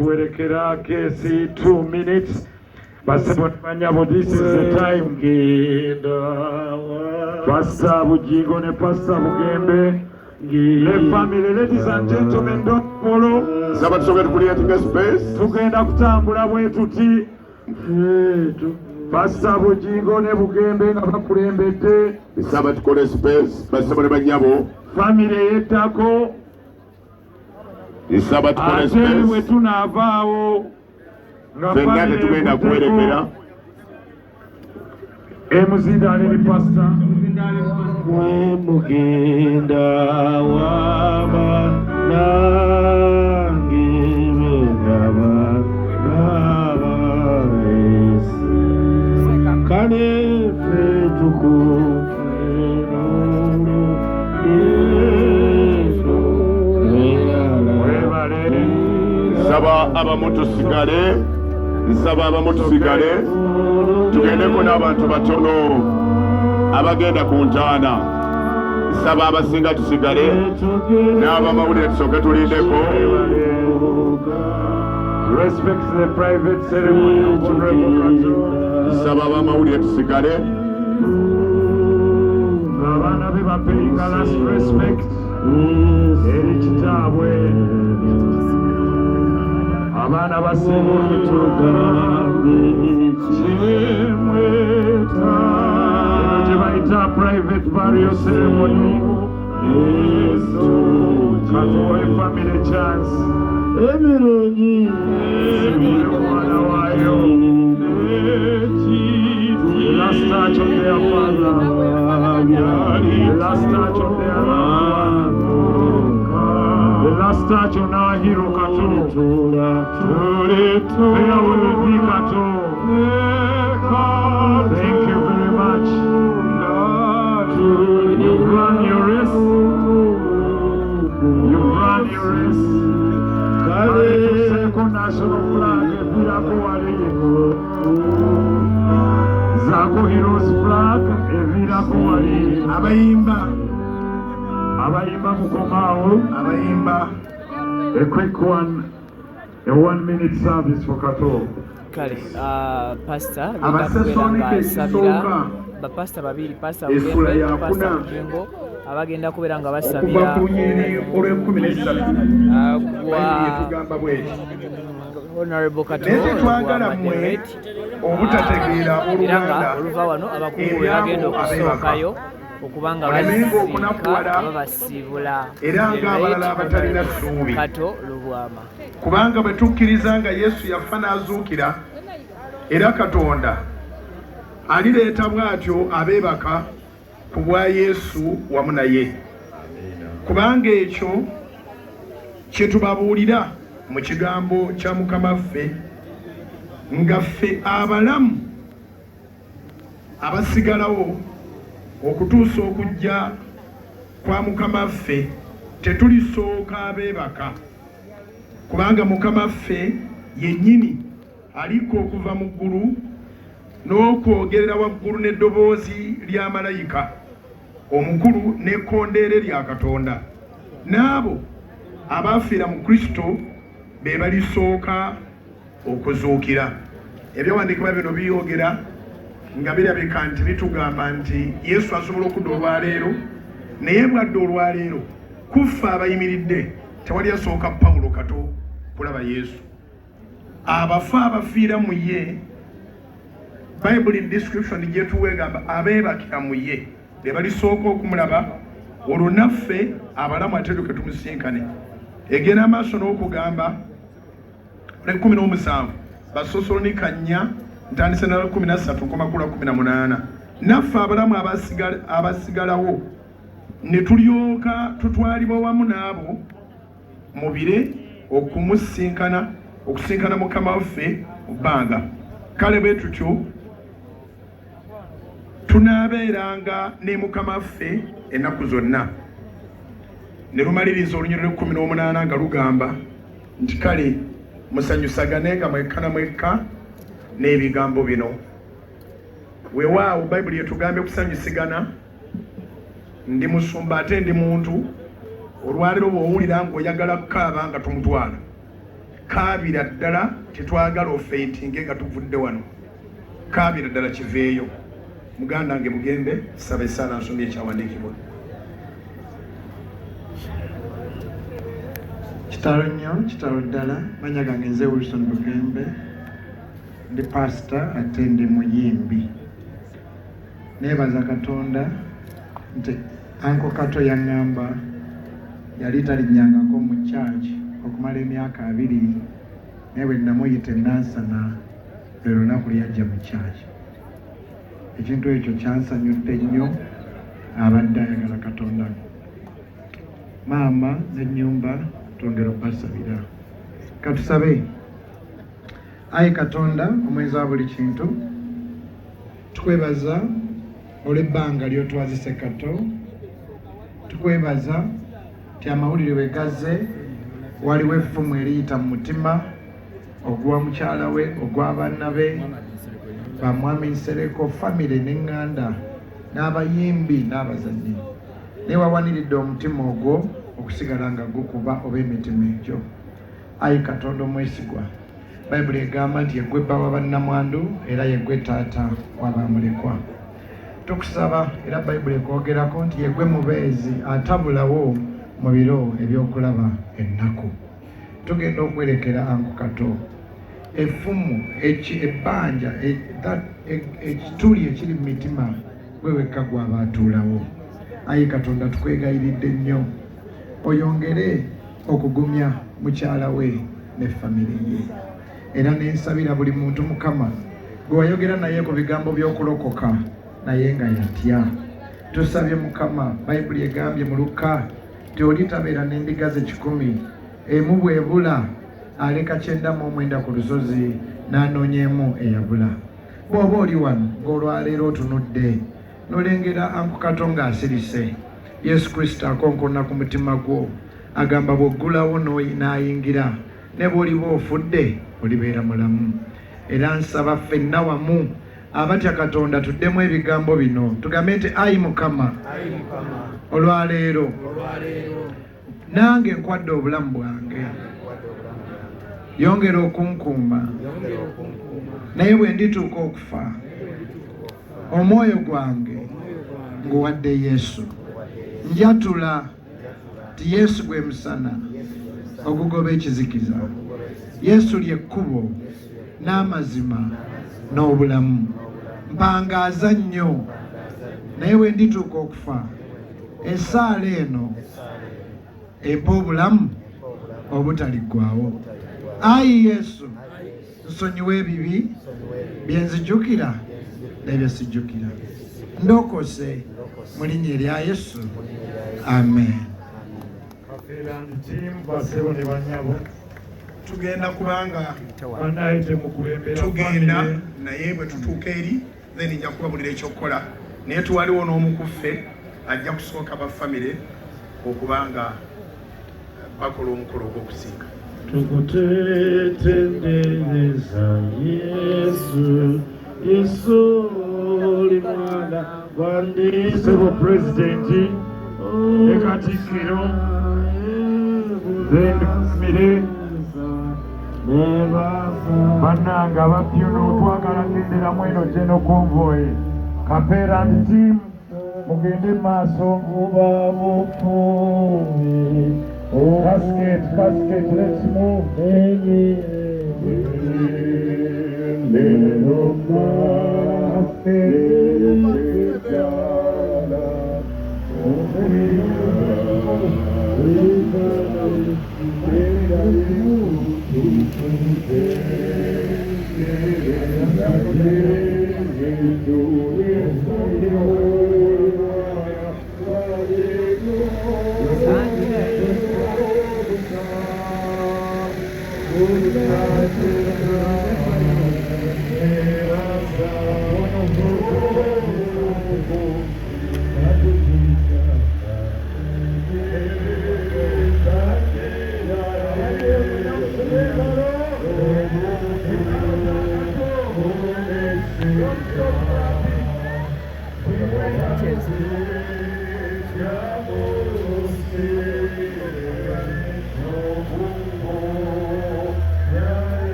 tuwerekera kesi 2 minutes. Basabanyabo, this is the time. Pastor Bujingo ne Pastor Bugembe. The family, ladies and gentlemen, don't follow. Sabbath to create a space. Tugenda kutambula bwetuti. Pastor Bujingo ne Bugembe nga bakulembedde. Sabbath to space. Basabone banyabo. Family yetako. Sabbath to space. Ate we tunavaawo. Fengane tugenda kuwerekera. Emuzindale ni Pastor. Mugenda waba nange ngaba kane fetuko saba abamutusigale tugendeko n'abantu batono abagenda kuntana. Saba abasinga tusigale n'abamawulire tusooke tulindeko. Respect the private ceremony of Honorable Kato. Saba abamawulire tusigale. Abana be bapeyinga last respect eri kitaabwe. Abana basinga okutugambe kimweta gyebayita private burial ceremony. Katuwe family chance emirungi omwana waayo. The last touch of their father, the last touch of their loved one, the last touch on our hero Kato. Farewell be Kato. Thank you very much. You've run your race. You've run your race. Second national flag, Evira Zako Heroes flag, Evira Kowali. Abayimba Mukomao. A quick one, a 1 minute service for Kato. Kale, Pastor, Pastor babiri, Pastor Bugembe, Pastor Bujingo, abagenda kubeera nga basabira Honorable Kato obutategeera oluva wano abakungu bagenda okusookayo okubanga babasiibula era ng'abalala abatalina ssuubi Kato Lubwama kubanga bwe tukkiriza nga Yesu yafa n'azuukira era Katonda alireeta bw'atyo abeebaka ku bwa Yesu wamu naye kubanga ekyo kye tubabuulira mu kigambo kya Mukama ffe nga ffe abalamu abasigalawo okutuusa okujja kwa Mukama ffe tetulisooka abeebaka kubanga Mukama ffe yennyini aliko okuva mu ggulu n'okwogerera waggulu n'eddoboozi lya malayika omukulu n'ekkondeere lya Katonda n'abo abaafiira mu Kristo be balisooka okuzuukira. Ebyawandiikibwa bino byogera nga birabika nti bitugamba nti Yesu asobola okudda olwaleero naye bwadde olwaleero kuffa abayimiridde tewali asooka Pawulo Kato kulaba Yesu. Abafa abafiira mu ye Bible description gyetuwa egamba abeebakira mu ye be balisooka okumulaba olwo naffe abalamu atetuke tumusinkane. Egenda amaaso n'okugamba 17 Basosolonika 4 ntandise na 13:18 naffe abalamu abasigalawo ne tulyoka tutwalibwa wamu n'abo mu bire okusinkana Mukama waffe mu bbanga. Kale bwe tutyo tunaabeeranga ne Mukama waffe ennaku zonna. Ne lumaliriza olunyiriro 18 nga lugamba nti kale musanyusaganenga mwekka na mwekka n'ebigambo bino. Weewaawo Bayibuli yetugambye okusanyusigana. Ndi musumba ate ndi muntu. Olwaleero bw'owulira ng'oyagala kukaaba nga tumutwala. kaabira ddala tetwagala ofentinge nga tuvudde wano kaabira ddala kiveeyo muganda wange Bugembe saba esaala nsomye ekyawandiikibwa kitalo nnyo kitalo ddala manya gange nze Wilson Bugembe ndi pasita ate ndi muyimbi neebaza Katonda nti anko Kato yaŋŋamba yali talinnyangako mu kyaki okumala emyaka 2 naye bwe namuyita enansana lwe lunaku lyajja mu kyaki ekintu ekyo kyansanyudde nnyo abadde ayagala Katonda maama n'ennyumba twongera obbasabira katusabe ayi Katonda omwenzi wa buli kintu tukwebaza olw'ebbanga ly'otwazise Kato tukwebaza ti amawulire bwe gazze waliwo effumu eriyita mu mutima ogwa mukyala we ogw'abaana be bamwami Nsereko famire n'eŋŋanda n'abayimbi n'abazannyi naye wawaniridde omutima ogwo okusigala nga gukuba oba emitima egyo ayi Katonda omwesigwa bayibuli egamba nti yeggwe bba wa bannamwandu era yeggwe taata w'abamulekwa tukusaba era bayibuli ekwogerako nti yeggwe mubeezi atabulawo mu biro ebyokulaba ennaku tugenda okwerekera anko Kato effumu ebbanja ekituli ekiri mu mitima gwe wekka gw'aba atuulawo ayi Katonda tukwegayiridde nnyo oyongere okugumya mukyala we ne famire ye era nensabira buli muntu Mukama gwe wayogera naye ku bigambo by'okulokoka naye nga yatya tusabye Mukama bayibuli egambye mu Luka ti olitabeera n'endiga ze 100 emu bwebula aleka 99 ku lusozi n'anoonyemu eyabula bw'oba oli wano ng'olwaleero otunudde n'olengera anko Kato ng'asirise Yesu Kristo akonkona ku mutima gwo agamba bw'oggulawo n'ayingira ne bw'oliba ofudde olibeera mulamu era nsaba ffenna wamu abatya Katonda tuddemu ebigambo bino tugambe nti ayi Mukama olwaleero nange nkwadde obulamu bwange yongera okunkuuma naye bwe ndituuka okufa omwoyo gwange nguwadde Yesu njatula ti Yesu gwe musana ogugoba ekizikiza Yesu ly'ekkubo n'amazima n'obulamu mpangaaza nnyo naye bwe ndituuka okufa essaala eno empa obulamu obutaliggwaawo ayi Yesu nsonyiwa ebibi bye nzijjukira n'ebyo sijjukira ndokose mu linnya erya Yesu amen tugenda kubanga tugenda naye bwe tutuuka eri then nja kubabulira ekyokukola naye tuwaliwo n'omukuffe ajja kusooka bafamire okubanga bakola omukolo ogw'okusiika tukutendereza Yesu Yesu oli mwana Civil President Ekatikkiro Mire bannanga abapyuno twagala genderamu eno geno convoy Kapera and team mugende maaso kuba mufumi casket let's move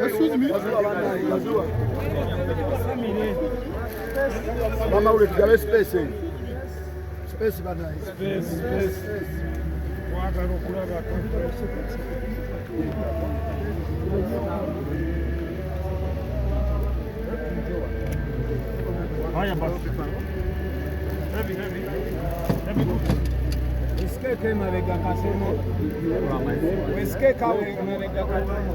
Excuse me. Mama, we have space. Space, space. Esquece mavega kasemo. Esquece kawe mavega kasemo.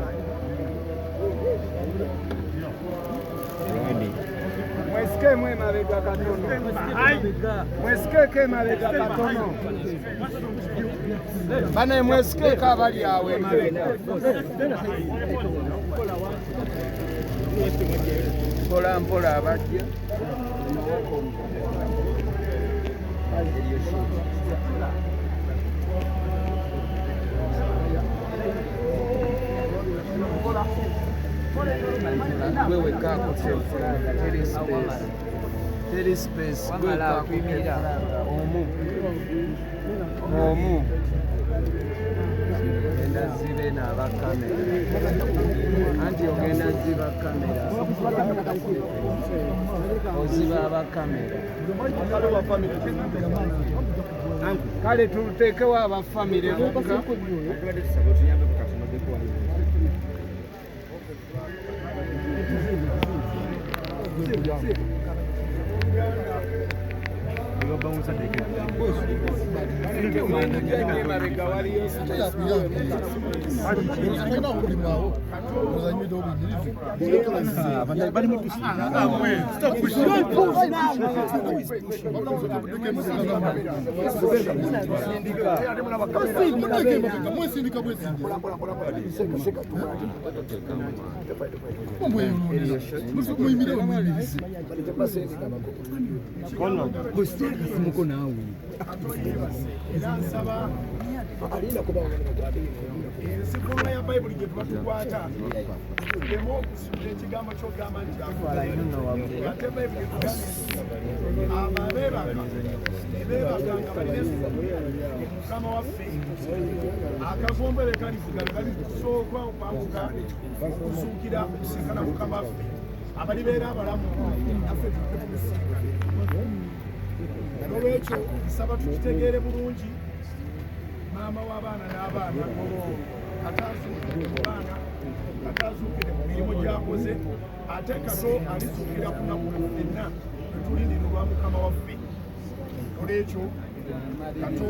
Esquece mwe mavega katono. Esquece mavega katono. Bana mwesike kabali yawe mavega. Mpola mpola abajja. Wewe kako teri space wangala kwimira omu enda zibe n'abakamera anti ogenda ziba kamera oziba abakamera kale tuteekewo abafamire bokka Ensikuuma ya Bayibuli gye tuba tukwata tulemu okusubira ekigambo ky'ogamba nti ate Bayibuli ababeebaka ne beebakanga balina Mukama waffe akagombole kalisigala kali kusooka okwambuka okuzuukira okusinkana Mukama waffe abalibeera abalamu naffe tukusinkana. N'olwekyo nsaba tukitegeere bulungi maama w'abaana n'abaana katazuukire mu baana katazuukire mu mirimu gy'akoze ate kato alizuukira ku nnaku ffenna netulindira olwa Mukama waffe. N'olwekyo kato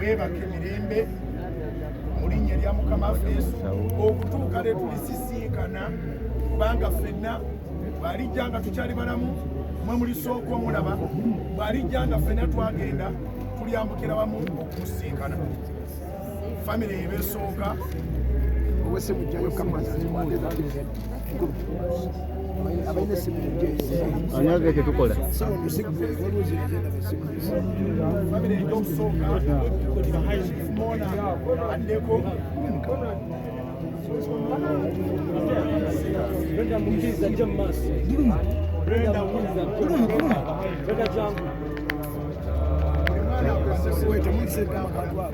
weebake mirembe mu linnya lya Mukama waffe Yesu okutuuka lwe tulisisinkana kubanga ffenna bw'alijja nga tukyali balamu mwe mulisooka omulaba bw'alijja nga ffenna twagenda tulyambukira wamu okusinkana. Famire yebesooka owese mujjayo abaine anyaze tetukola famire y'okusooka mona addeko Brenda Mukiza nje mmaaso Brenda Mukiza Brenda jangu wait mumse kama kantu hapo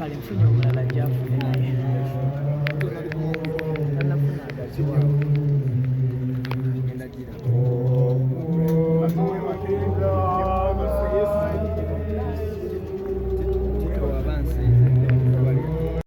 alimfunya